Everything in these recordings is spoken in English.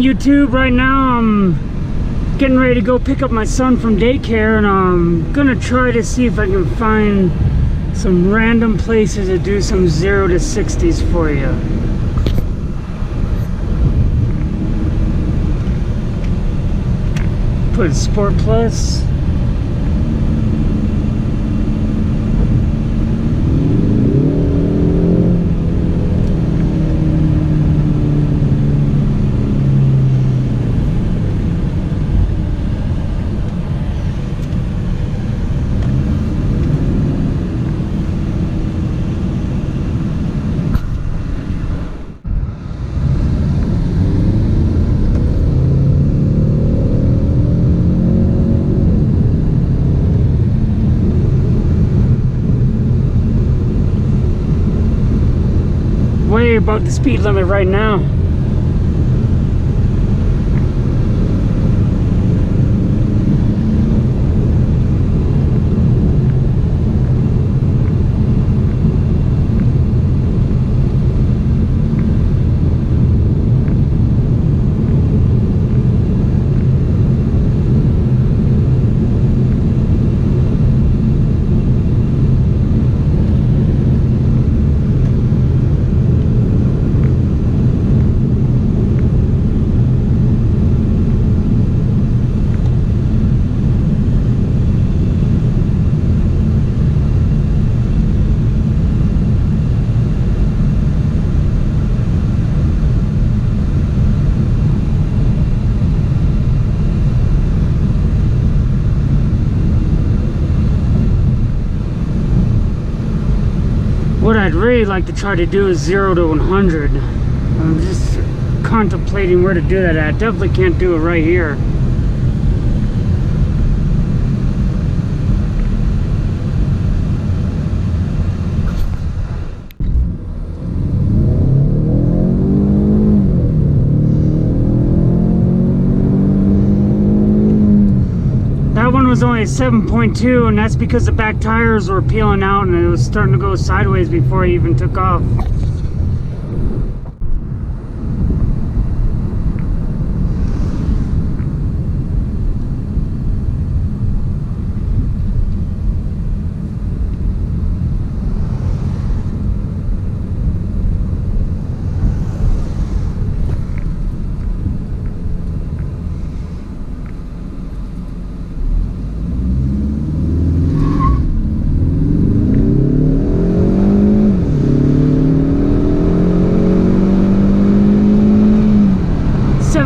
YouTube right now. I'm getting ready to go pick up my son from daycare, and I'm gonna try to see if I can find some random places to do some 0 to 60s for you. Put Sport Plus. Way about the speed limit right now. What I'd really like to try to do is 0 to 100. I'm just contemplating where to do that at. Definitely can't do it right here. That one was only a 7.2, and that's because the back tires were peeling out and it was starting to go sideways before I even took off.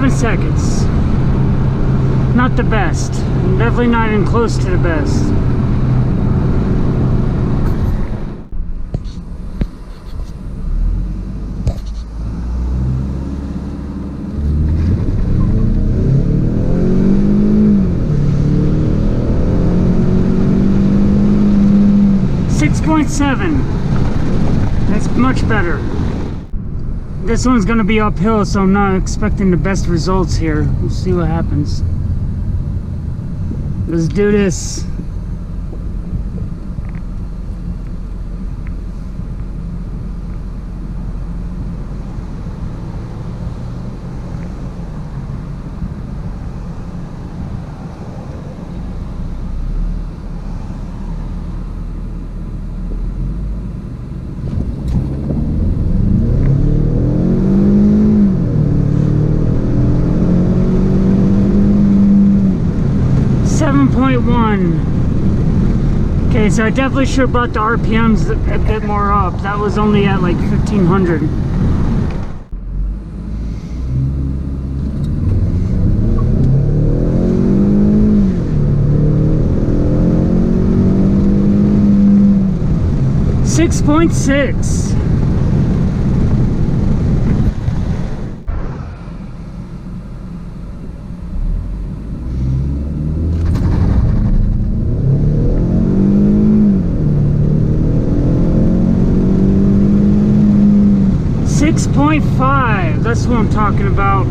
Seconds. Not the best. Definitely not even close to the best. .7. That's much better. This one's gonna be uphill, so I'm not expecting the best results here. We'll see what happens. Let's do this. Okay, so I definitely should have brought the RPMs a bit more up. That was only at like 1500. .6. 6.5, that's what I'm talking about.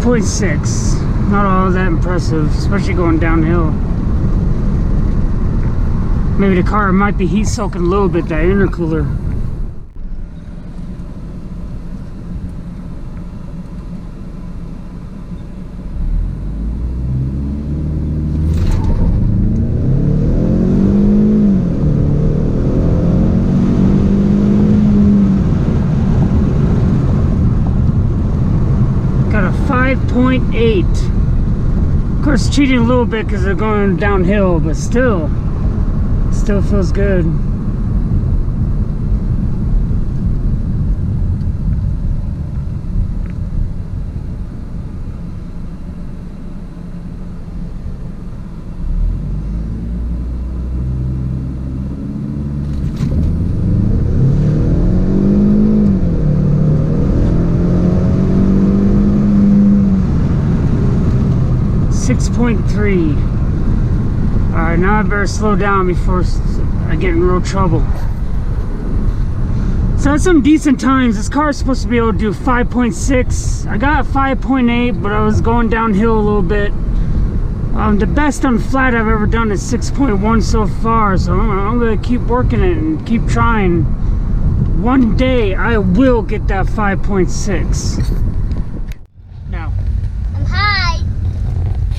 .6. not all that impressive, especially going downhill. Maybe the car might be heat soaking a little bit, that intercooler. Got a 5.8. Of course, cheating a little bit because they're going downhill, but still feels good. .3. Alright, now I better slow down before I get in real trouble. So that's some decent times. This car is supposed to be able to do 5.6. I got 5.8, but I was going downhill a little bit. The best on flat I've ever done is 6.1 so far, so I'm going to keep working it and keep trying. One day I will get that 5.6. Now, Hi.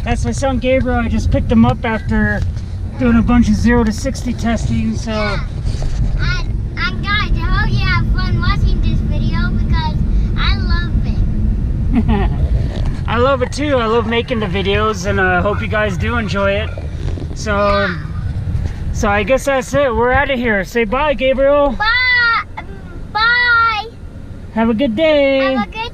that's my son Gabriel. I just picked him up after doing a bunch of 0 to 60 testing, so... Yeah. And guys, I hope you have fun watching this video because I love it. I love it too. I love making the videos, and I hope you guys do enjoy it. So, so I guess that's it. We're out of here. Say bye, Gabriel. Bye. Bye. Have a good day. Have a good